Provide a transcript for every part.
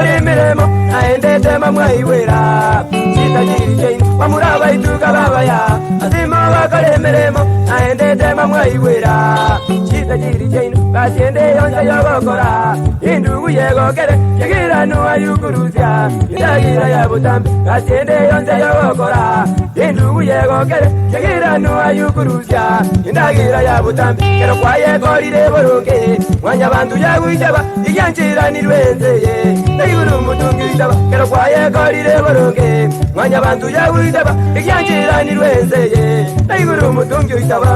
bakore miremo aende tema mwaiwera chitagiri chain wamuraba ituka babaya azima bakore miremo aende tema mwaiwera chitagiri chain basiende yonja yogokora indugu yegokere yagira no ayukuruzya indagira ya butambi basiende yonja yogokora indugu yegokere yagira no ayukuruzya indagira ya butambi kero kwaye korire boronge mwanya bantu yagwijaba igyanjira nirwenzeye ndayuru mutungitaba kero kwaye korire boronge mwanya bantu yagwijaba igyanjira nirwenzeye ndayuru mutungitaba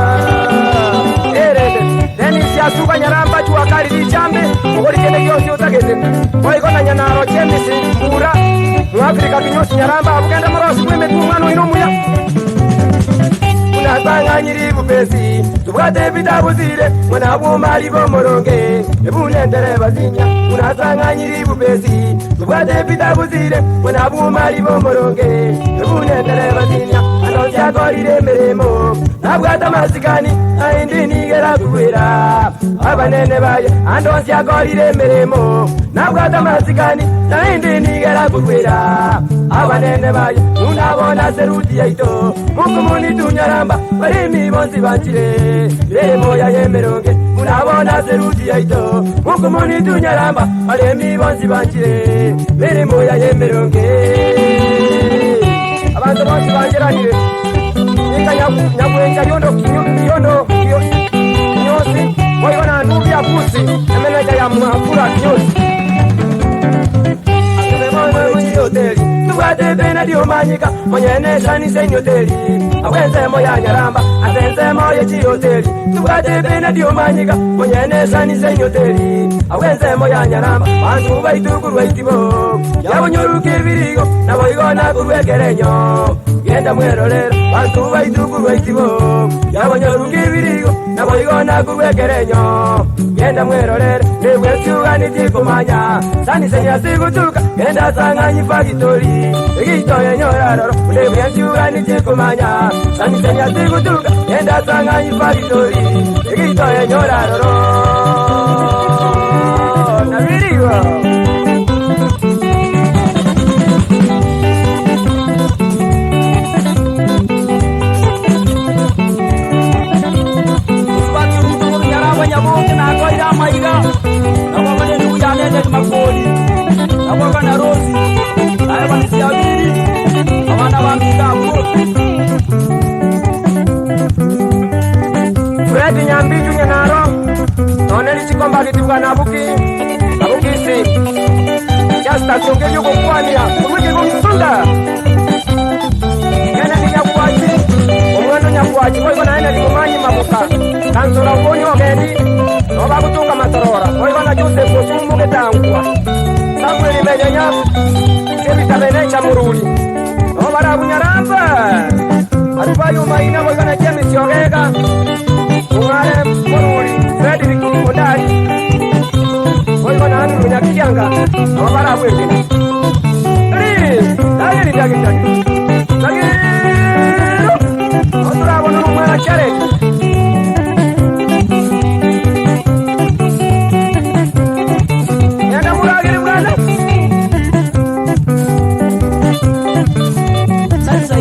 erede Denis ya suba nyaramba tu akari lichambe mugori kende yosi utageze koi kona nyanaro chemisi mura mu Afrika kinyosi nyaramba abugenda morosi kwime tu mwana inomuya unatanga nyiri bupesi tubwate bitabuzire mwana bumali bomoronge ebunendere bazinya unatanga nyiri bupesi tubwate bitabuzire mwana bumali bomoronge ebunendere bazinya ano cyakorire meremo nabwata masikani aindi nigera kuwera abanene baye ando cyakorire meremo nabwata masikani aindi nigera kuwera abanene baye unabona seruti yaito mukumuni tunyaramba barimi bonsi banchire remo ya yemeronge unabona seruti yaito mukumuni tunyaramba barimi bonsi banchire remo ya yemeronge abantu bonsi banjiranire nyabwenja yondo nyosi wayona ndubi ya pusi emeneja ya mwafura nyosi asememona mwenye hoteli tubwate bena diomanyika mwenyene shani senyi hoteli awenzemo ya nyaramba asenzemo ya chi hoteli tubwate bena diomanyika mwenyene shani senyi hoteli awenzemo ya nyaramba bantu baitukurwa itibo yabonyoruka ibirigo naboigona kurwegerenyo genda mwerorera bantu baitukurwa itibo yabonyoruka ibirigo naboigona kurwegerenyo genda mwerorera nebwe cyugani tikumanya sani senya sigutuka genda sanganyi fagitori igitoye nyoraroro nebwe cyugani tikumanya sani senya sigutuka genda sanganyi fagitori igitoye nyoraroro nabiriwa makoli nakwaka na rosi aya vanisiaviri avana vamikapo Fredi nyambiju nyenaro noneli chikomba kitibuka nabukisi jasta songe yuko kwania kumwiki kumsunda kene ni nyakwaji omwendo nyakwaji kwa naenda likumanyi mabuka kansura ukonyo geni noba kutunga matorora kwa na juse kusumu ketangwa sangwe limenyanya kebitabenecha muruli noba rabunyaramba atubayu maina kwa na jemi siogega umare muruli Frederick Kodari kwa na anu nyakianga noba rabwekena dali dagi otura bono mwana chare Sansa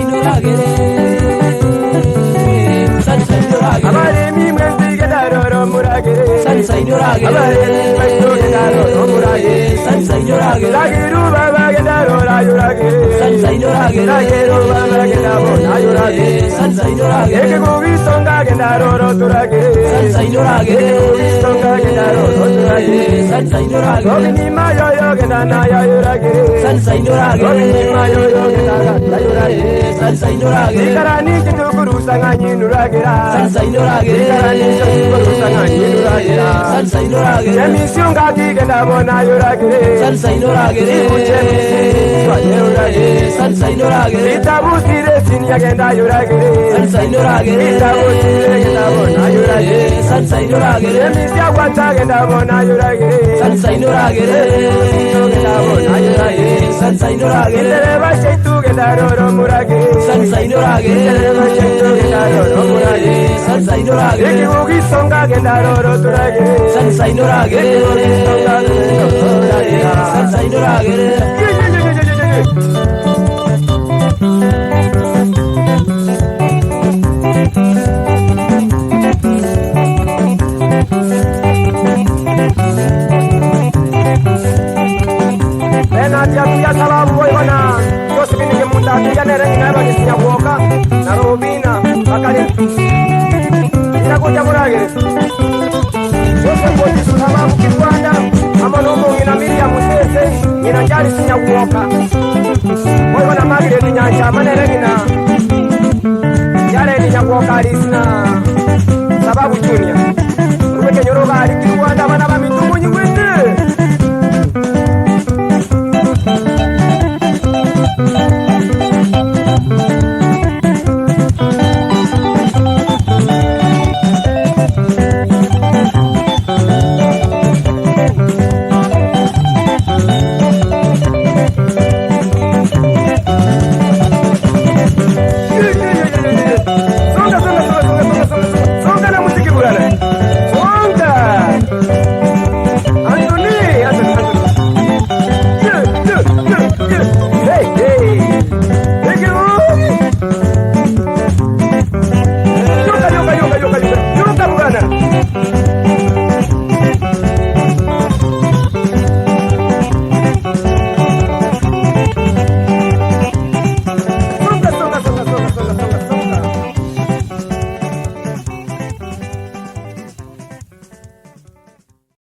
ni Sinyakuoka na Robina bakale inakuja murage wote bodi sababu Kigwanda ama nomo ina Miriam Musese ina jali Sinyakuoka wewe na Margaret Nyanja manere ngina yale ni Nyakuoka alisina sababu Junior Rubeke Nyoroga ali Kigwanda bana ba mitungu